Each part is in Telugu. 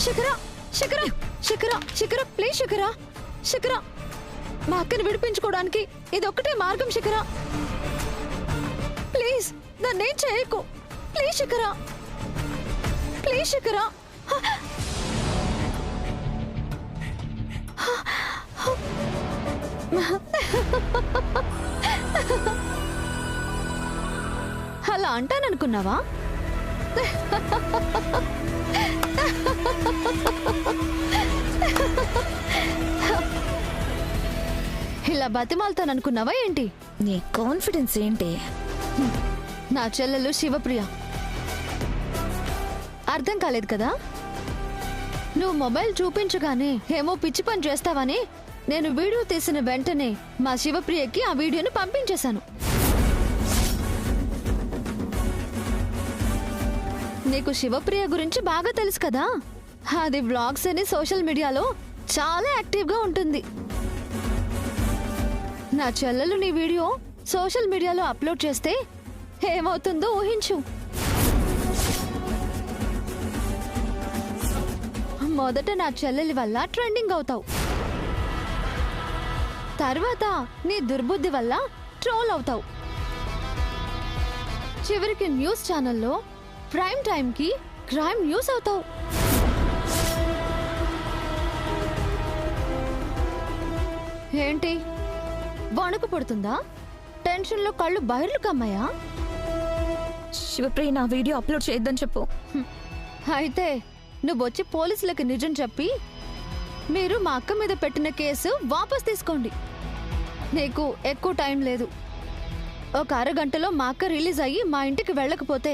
శిఖర శిఖర శిఖర శిఖర ప్లీజ్ శిఖర శిఖర మా అక్కని విడిపించుకోవడానికి ఇదొక్కటే మార్గం శిఖర ప్లీజ్ నన్నేం చేయకు ప్లీజ్ శిఖర ప్లీజ్ శిఖర అలా అంటాననుకున్నావా ఇలా బతిమాలుతాననుకున్నావా ఏంటి? నీ కాన్ఫిడెన్స్ ఏంటి? నా చెల్లెలు శివప్రియ. అర్థం కాలేదు కదా? నువ్వు మొబైల్ చూపించగానే ఏమో పిచ్చి పని చేస్తావని నేను వీడియో తీసిన వెంటనే మా శివప్రియకి ఆ వీడియోని పంపించేశాను. నీకు శివప్రియ గురించి బాగా తెలుసు కదా? అది వ్లాగ్స్ అని సోషల్ మీడియాలో చాలా యాక్టివ్గా ఉంటుంది. నా చెల్లెలు నీ వీడియో సోషల్ మీడియాలో అప్లోడ్ చేస్తే ఏమవుతుందో ఊహించు. మొదట నా చెల్లెలి వల్ల ట్రెండింగ్ అవుతావు, తర్వాత నీ దుర్బుద్ధి వల్ల ట్రోల్ అవుతావు, చివరికి న్యూస్ ఛానల్లో ప్రైమ్ టైం కి క్రైమ్ న్యూస్ అవుతావు. ఏంటి వణుకు పడుతుందా? టెన్షన్లో కళ్ళు బయర్లు కమ్మాయా? శివప్రియ నా వీడియో అప్లోడ్ చేయొద్దని చెప్పు. అయితే నువ్వొచ్చి పోలీసులకు నిజం చెప్పి మీరు మా అక్క మీద పెట్టిన కేసు వాపస్ తీసుకోండి. నీకు ఎక్కువ టైం లేదు. ఒక అరగంటలో మా అక్క రిలీజ్ అయ్యి మా ఇంటికి వెళ్ళకపోతే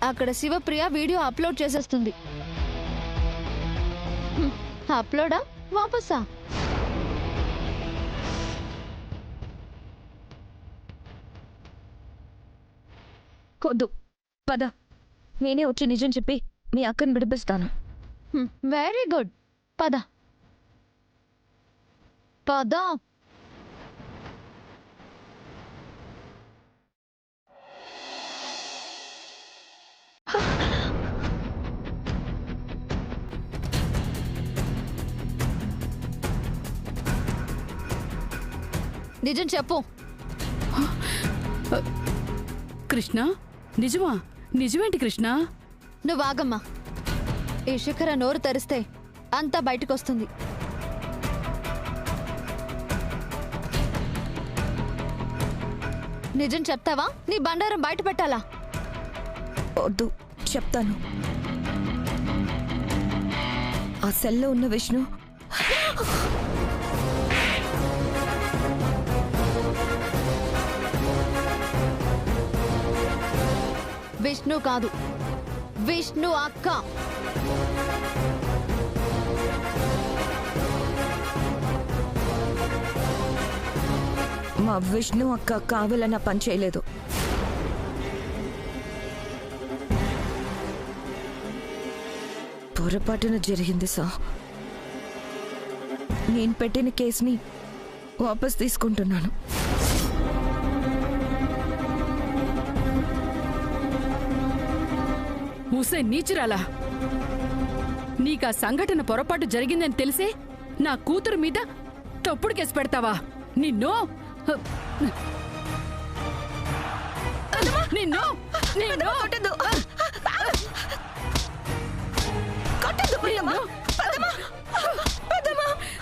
అక్కడ శివప్రియ వీడియో అప్లోడ్ చేసేస్తుంది. అప్లోడా వాపసా? కొద్దు, పద, నేనే వచ్చి నిజం చెప్పి మీ అక్కని విడిపిస్తాను. వెరీ గుడ్, పద పద. నిజం చెప్పు. కృష్ణ, నిజమా? నిజమేంటి కృష్ణ? నువ్వు ఆగమ్మా. ఈ శిఖర నోరు తెరిస్తే అంతా బయటకొస్తుంది. నిజం చెప్తావా? నీ బండారం బయట పెట్టాలా? వద్దు, చెప్తాను. ఆ సెల్లో ఉన్న విష్ణు విష్ణు కాదు, విష్ణు అక్క. మా విష్ణు అక్క కావాలన్న పని చేయలేదు. పొరపాటున జరిగింది సార్. నేను పెట్టిన కేసుని వాపస్ తీసుకుంటున్నాను. ఊసే నీచురాలా, నీకా సంఘటన పొరపాటు జరిగిందని తెలిసే నా కూతురు మీద తప్పుడు కేసు పెడతావా? నిన్ను నిన్ను నిన్ను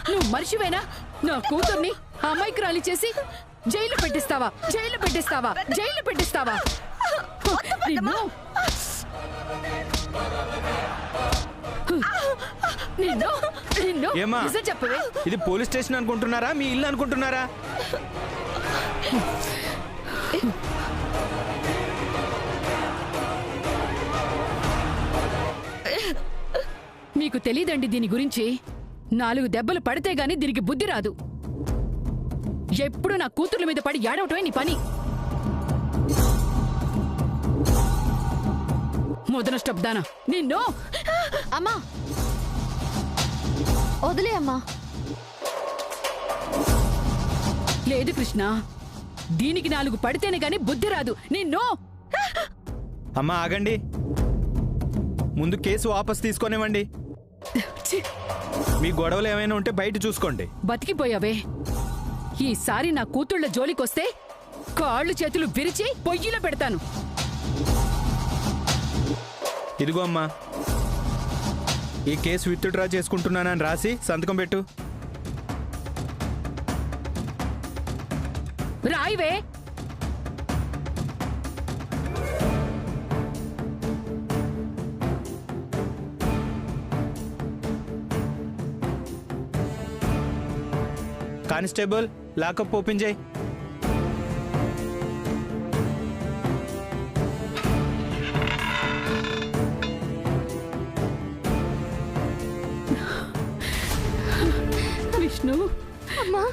నువ్వు మనిషివేనా? నా కూతుర్ని అమాయకురాలి చేసి జైలు పెట్టిస్తావా? జైలు పెట్టిస్తావా? జైలు పెట్టిస్తావా? నిన్ను నిన్ను నిన్ను నిజం చెప్పవే. ఇది పోలీస్ స్టేషన్ అనుకుంటున్నారా, మీ ఇల్లు అనుకుంటున్నారా? మీకు తెలీదండి దీని గురించి. 4 దెబ్బలు పడితే గాని దీనికి బుద్ధి రాదు. ఎప్పుడు నా కూతుర్ల మీద పడి ఏడవటమే నీ పని. మొదనష్టబ్దానా నిన్ను. అమ్మా వదిలే అమ్మా. లేదు కృష్ణ, దీనికి 4 పడితేనే గాని బుద్ధి రాదు. నిన్ను. అమ్మా ఆగండి, ముందు కేసు వాపస్ తీసుకొనివ్వండి. ఛీ, మీ గొడవలు ఏమైనా ఉంటే బయట చూసుకోండి. బతికిపోయావే. ఈసారి నా కూతుళ్ళ జోలికొస్తే కాళ్ళు చేతులు విరిచి పొయ్యిలో పెడతాను. ఇదిగో అమ్మా, ఈ కేసు విత్డ్రా చేసుకుంటున్నానని రాసి సంతకం పెట్టు. రాయివే. కానిస్టేబుల్, లాకప్ ఓపెన్ చేయి. విష్ణు, అమ్మా,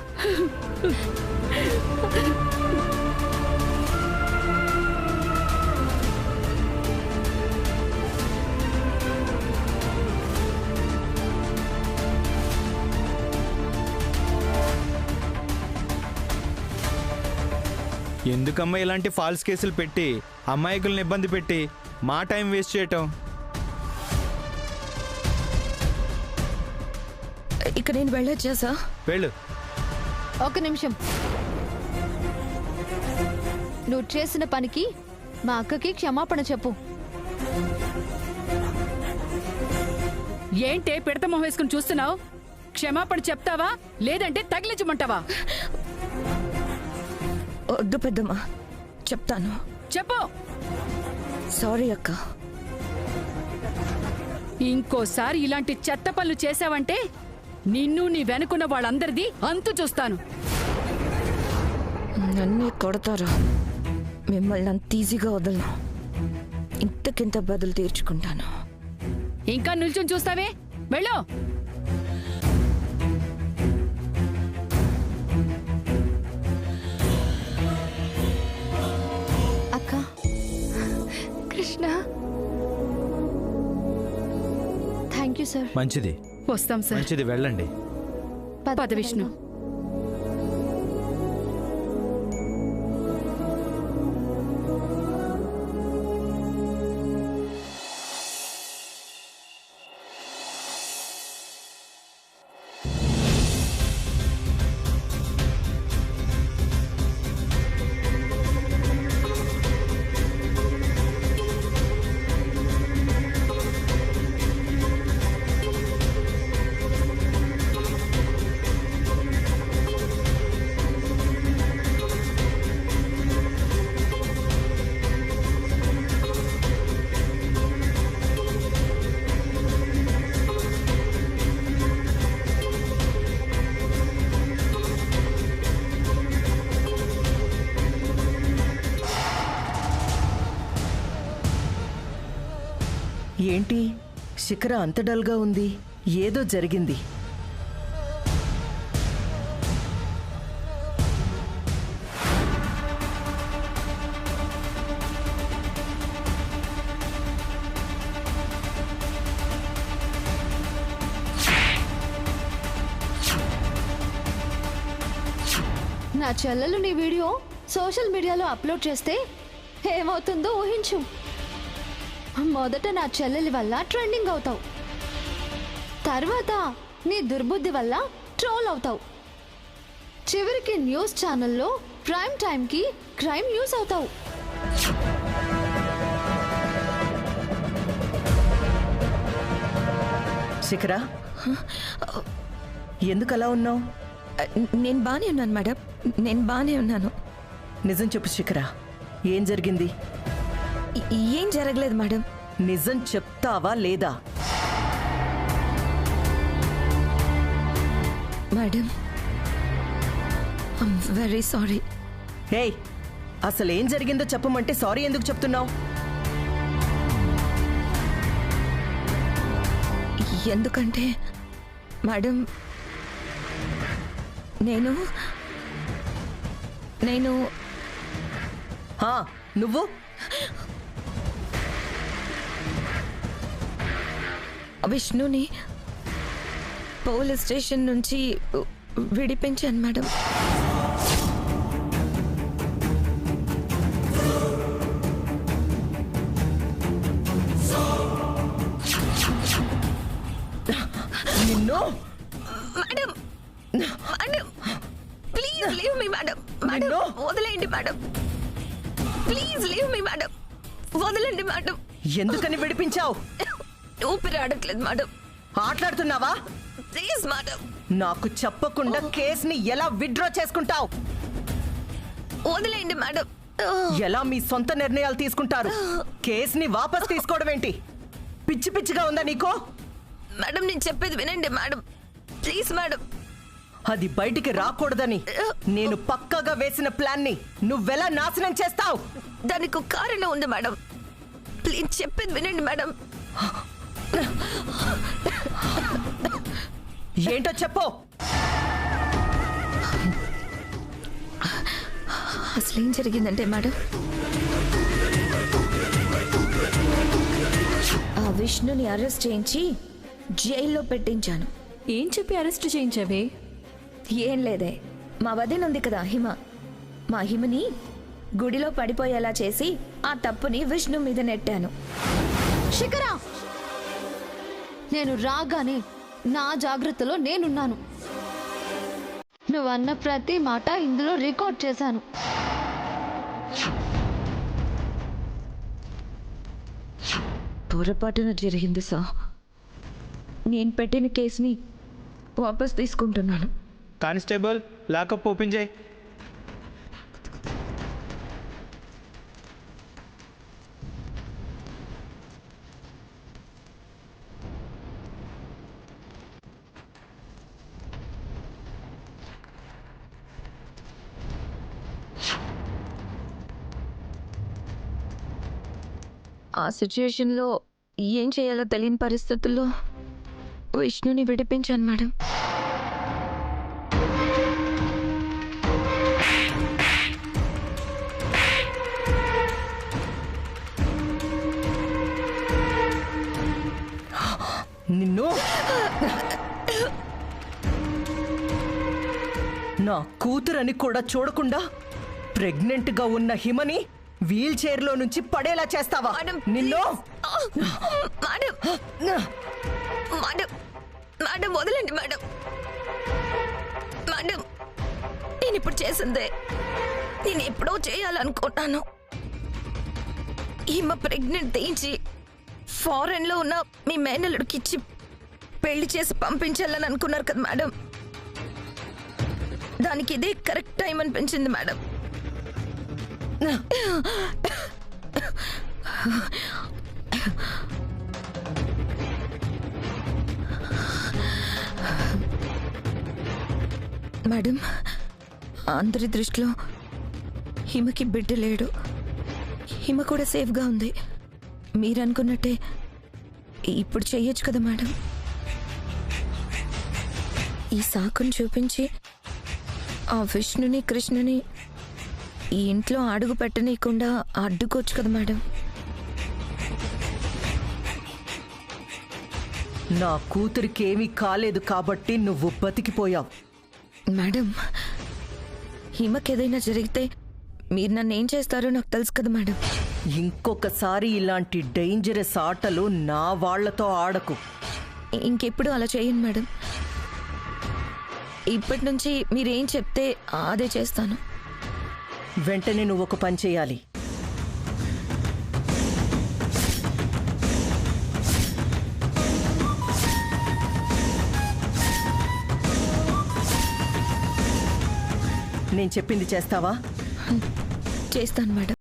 ఎందుకమ్మా ఇలాంటి ఫాల్స్ కేసులు పెట్టి అమాయకుల్ని ఇబ్బంది పెట్టి మా టైం వేస్ట్ చేయటం? ఇక నేను వెళ్ళొచ్చా సార్? వెళ్ళు. ఒక నిమిషం. నువ్వు చేసిన పనికి మా అక్కకి క్షమాపణ చెప్పు. ఏంటే పిడత మొహం వేసుకుని చూస్తున్నావు? క్షమాపణ చెప్తావా లేదంటే తగిలించమంటావా? వద్దు పెద్దమ్మా, చెప్తాను. చెప్పు. సారీ అక్క. ఇంకోసారి ఇలాంటి చెత్త పనులు చేశావంటే నిన్ను నీ వెనుకున్న వాళ్ళందరిది అంతు చూస్తాను. నన్నే కొడతారా? మిమ్మల్ని అంత ఈజీగా వదలను. ఇంతకింత బదులు తీర్చుకుంటాను. ఇంకా నిల్చుని చూస్తావే? వెళ్ళు. అక్క, కృష్ణ, థ్యాంక్ యూ సార్. మంచిది, వస్తాం సార్. మంచిది, వెళ్ళండి. పద విష్ణు. ఏంటి శిఖర అంత డల్గా ఉంది? ఏదో జరిగింది. నా చెల్లెలు నీ వీడియో సోషల్ మీడియాలో అప్లోడ్ చేస్తే ఏమవుతుందో ఊహించు. మొదట నా చెల్లెలి వల్ల ట్రెండింగ్ అవుతావు, తర్వాత నీ దుర్బుద్ధి వల్ల ట్రోల్ అవుతావు, చివరికి న్యూస్ ఛానల్లో ప్రైమ్ టైంకి క్రైమ్ న్యూస్ అవుతావు. శిఖర, ఎందుకు అలా ఉన్నావు? నేను బానే ఉన్నాను మేడం, నేను బానే ఉన్నాను. నిజం చెప్పు శిఖర, ఏం జరిగింది? ఏం జరగలేదు మేడం. నిజం చెప్తావా లేదా? Madam, I'm very sorry. ఏయ్, అసలు ఏం జరిగిందో చెప్పమంటే సారీ ఎందుకు చెప్తున్నావు? ఎందుకంటే మేడం, నేను నువ్వు విష్ణుని పోలీస్ స్టేషన్ నుంచి విడిపించాను మేడం. నిన్ను madam madam please leave me madam madam నిన్ను? వదిలేయండి madam please leave me madam వదలండి మేడం ఎందుకని విడిపించావు? ఊపిరి ఆడట్లేదు మేడం ఆటలాడుతున్నావా? ప్లీజ్ మేడం నాకు చెప్పకుండా కేసుని ఎలా విత్డ్రా చేసుకుంటావు? వదిలేయండి మేడం ఎలా మీ సొంత నిర్ణయాలు తీసుకుంటారు? కేసుని వాపస్ తీసుకోవడం ఏంటి? పిచ్చి పిచ్చిగా ఉందా నీకు? మేడం నేను చెప్పేది వినండి మేడం ప్లీజ్ మేడం అది బయటికి రాకూడదని నేను పక్కాగా వేసిన ప్లాన్ ని నువ్వెలా నాశనం చేస్తావు? దానికి ఒక కారణం ఉంది మేడం ప్లీజ్ చెప్పేది వినండి మేడం ఏంటో చెప్పు. అసలు ఏం జరిగిందంటే మేడం ఆ విష్ణుని అరెస్ట్ చేయించి జైల్లో పెట్టించాను. ఏం చెప్పి అరెస్ట్ చేయించావే? ఏం లేదే, మా వదిన ఉంది కదా హిమ, మా హిమని గుడిలో పడిపోయేలా చేసి ఆ తప్పుని విష్ణు మీద నెట్టాను. శిఖరా, నేను రాగానే నా జాగ్రత్తలో నేనున్నాను. నువ్వన్న ప్రతి మాట ఇందులో రికార్డ్ చేశాను. పొరపాటున జరిగింది సార్. నేను పెట్టిన కేసుని వాపస్ తీసుకుంటున్నాను. కానిస్టేబుల్, లాకప్ ఓపెన్ చేయి. ఆ సిచ్యుయేషన్లో ఏం చేయాలో తెలియని పరిస్థితుల్లో విష్ణుని విడిపించాను మేడం. నిన్ను నా కూతురని కూడా చూడకుండా ప్రెగ్నెంట్ గా ఉన్న హిమని వీల్ చైర్ లో నుంచి పడేలా చేస్తావా? మేడం, నిన్ను మేడం మేడం మేడం వదలండి మేడం. మేడం నేను ఇప్పుడు చేసిందే నేను ఎప్పుడో చేయాలనుకుంటాను. ఈమె ప్రెగ్నెంట్ తెయించి ఫారెన్ లో ఉన్న మీ మేనల్లుడికి ఇచ్చి పెళ్లి చేసి పంపించాలని అనుకున్నారు కదా మేడం. దానికి ఇదే కరెక్ట్ టైం అనిపించింది మేడం. మేడం అందరి దృష్టిలో హిమకి బిడ్డ లేడు. హిమ కూడా సేఫ్గా ఉంది. మీరు అనుకున్నట్టే ఇప్పుడు చెయ్యొచ్చు కదా మేడం. ఈ సాకును చూపించి ఆ విష్ణుని కృష్ణని ఈ ఇంట్లో అడుగు పెట్టనీయకుండా అడ్డుకోవచ్చు కదా మేడం. నా కూతురికి ఏమీ కాలేదు కాబట్టి నువ్వు బతికిపోయావు. మేడం హిమకి ఏదైనా జరిగితే మీరు నన్ను ఏం చేస్తారో నాకు తెలుసు కదా మేడం. ఇంకొకసారి ఇలాంటి డేంజరస్ ఆటలు నా వాళ్లతో ఆడకు. ఇంకెప్పుడు అలా చేయండి మేడం. ఇప్పటి నుంచి మీరేం చెప్తే అదే చేస్తాను. వెంటనే నువ్వు ఒక పని చేయాలి. నేను చెప్పింది చేస్తావా? చేస్తాను మేడం.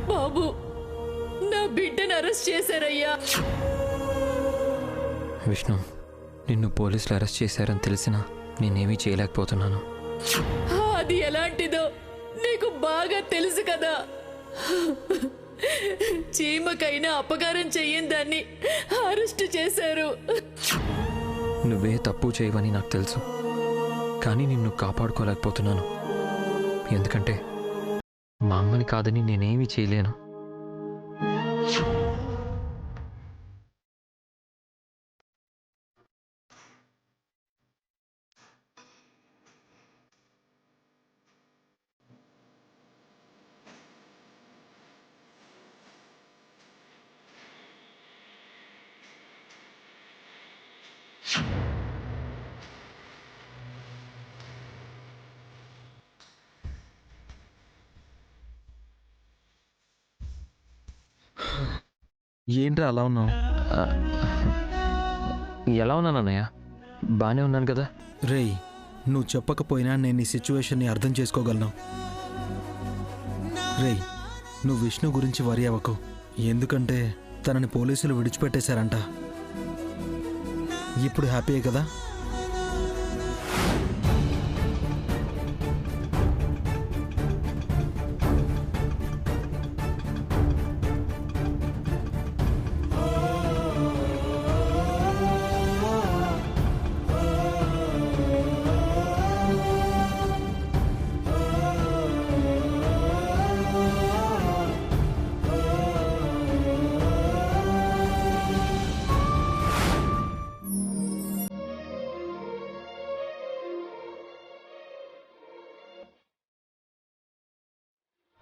బాబు, నా బిడ్డను అరెస్ట్ చేశారయ్యా. విష్ణు, నిన్ను పోలీసులు అరెస్ట్ చేశారని తెలిసినా నేనేమీ చేయలేకపోతున్నాను. అది ఎలాంటిదో నీకు బాగా తెలుసు కదా. చీమకైనా అపకారం చెయ్యని దాన్ని అరెస్ట్ చేశారు. నువ్వే తప్పు చేయవని నాకు తెలుసు, కానీ నిన్ను కాపాడుకోలేకపోతున్నాను. ఎందుకంటే మా అమ్మని కాదని నేనేమీ చేయలేను. ఏంట్రా అలా ఉన్నావు? ఎలా ఉన్నాను అన్నయ్య? బాగానే ఉన్నాను కదా. రేయ్, నువ్వు చెప్పకపోయినా నేను ఈ సిచ్యువేషన్ని అర్థం చేసుకోగలను. రేయ్, నువ్వు విష్ణు గురించి వరి అవ్వకు. ఎందుకంటే తనని పోలీసులు విడిచిపెట్టేశారంట. ఇప్పుడు హ్యాపీయే కదా?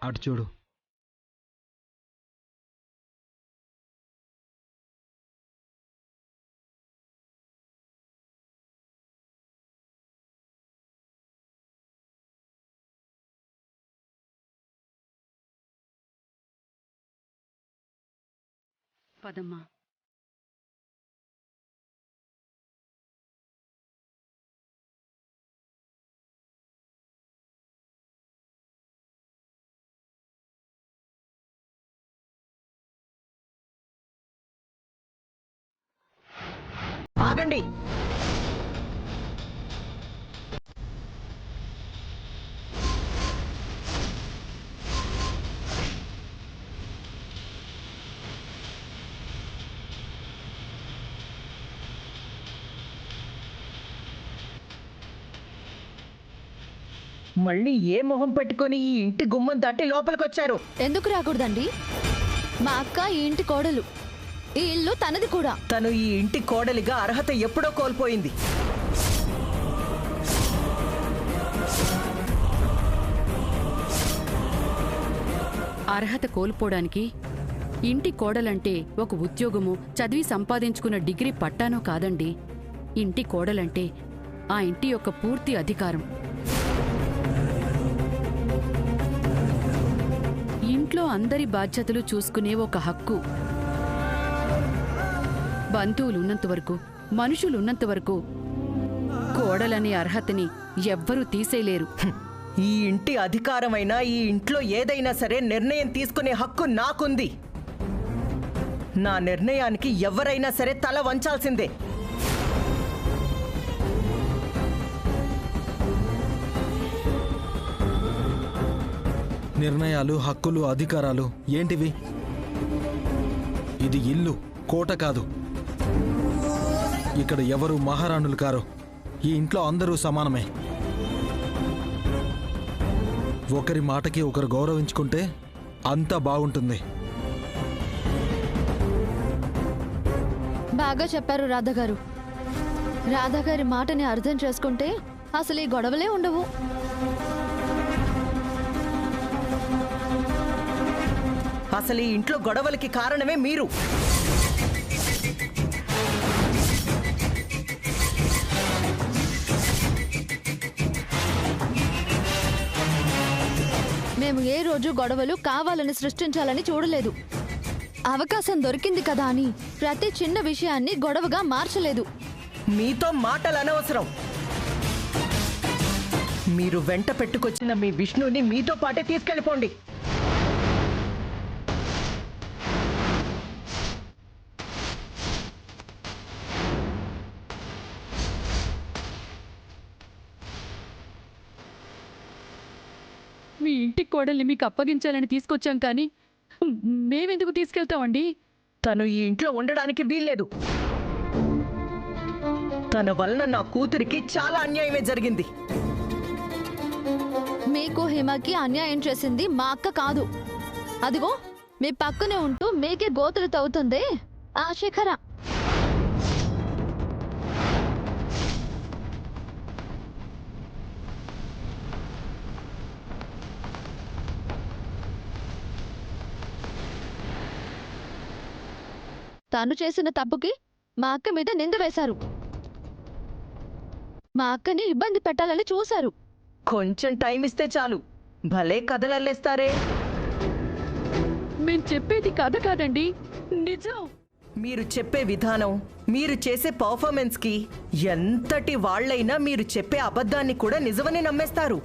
అటు చూడు. పదమ్మా. ఆగండి. మళ్ళీ ఏ మొహం పెట్టుకొని ఈ ఇంటి గుమ్మం దాటి లోపలికొచ్చారు? ఎందుకు రాకూడదండి? మా అక్క ఈ ఇంటి కోడలు, ఈ ఇల్లు తనది కూడా. తను ఈ ఇంటి కోడలిగా అర్హత ఎప్పుడో కోల్పోయింది. అర్హత కోల్పోవడానికి ఇంటి కోడలంటే ఒక ఉద్యోగము, చదివి సంపాదించుకున్న డిగ్రీ పట్టానో కాదండి. ఇంటి కోడలంటే ఆ ఇంటి యొక్క పూర్తి అధికారం. ఇంట్లో అందరి బాధ్యతలు చూసుకునే ఒక హక్కు. బంధువులున్నంతవరకు, మనుషులున్నంతవరకు కోడలనే అర్హతని ఎవ్వరూ తీసేయలేరు. ఈ ఇంటి అధికారమైనా, ఈ ఇంట్లో ఏదైనా సరే నిర్ణయం తీసుకునే హక్కు నాకుంది. నా నిర్ణయానికి ఎవరైనా సరే తల వంచాల్సిందే. నిర్ణయాలు, హక్కులు, అధికారాలు ఏంటివి? ఇది ఇల్లు, కోట కాదు. ఇక్కడ ఎవరు మహారాణులు కారు. ఈ ఇంట్లో అందరూ సమానమే. ఒకరి మాటకి ఒకరు గౌరవించుకుంటే అంతా బాగుంటుంది. బాగా చెప్పారు రాధగారు. రాధగారి మాటని అర్థం చేసుకుంటే అసలు ఈ గొడవలే ఉండవు. అసలు ఈ ఇంట్లో గొడవలకి కారణమే మీరు. మేము ఏ రోజు గొడవలు కావాలని సృష్టించాలని చూడలేదు. అవకాశం దొరికింది కదా అని ప్రతి చిన్న విషయాన్ని గొడవగా మార్చలేదు. మీతో మాటలు అనవసరం. మీరు వెంట పెట్టుకొచ్చిన మీ విష్ణుని మీతో పాటే తీసుకెళ్ళిపోండి. మీ ఇంటి కోడల్ని మీకు అప్పగించాలని తీసుకొచ్చాం కానీ మేమెందుకు తీసుకెళ్తామండి? తను ఈ ఇంట్లో ఉండడానికి వీల్లేదు. తన వలన నా కూతురికి చాలా అన్యాయమే జరిగింది. మీకు హిమకి అన్యాయం చేసింది మా అక్క కాదు. అదిగో మీ పక్కనే ఉంటూ మీకే గోతులు తవ్వుతుంది ఆ శిఖర. తను చేసిన తప్పుకి మా అక్క మీద నింద వేశారు. మా అక్కని ఇబ్బంది పెట్టాలని చూశారు. కొంచెం టైం ఇస్తే చాలు, భలే కథలల్లేస్తారే. మేం చెప్పేది కథ కాదండి, నిజం. మీరు చెప్పే విధానం, మీరు చేసే పర్ఫార్మెన్స్కి ఎంతటి వాళ్ళైనా మీరు చెప్పే అబద్ధాన్ని కూడా నిజమని నమ్మేస్తారు.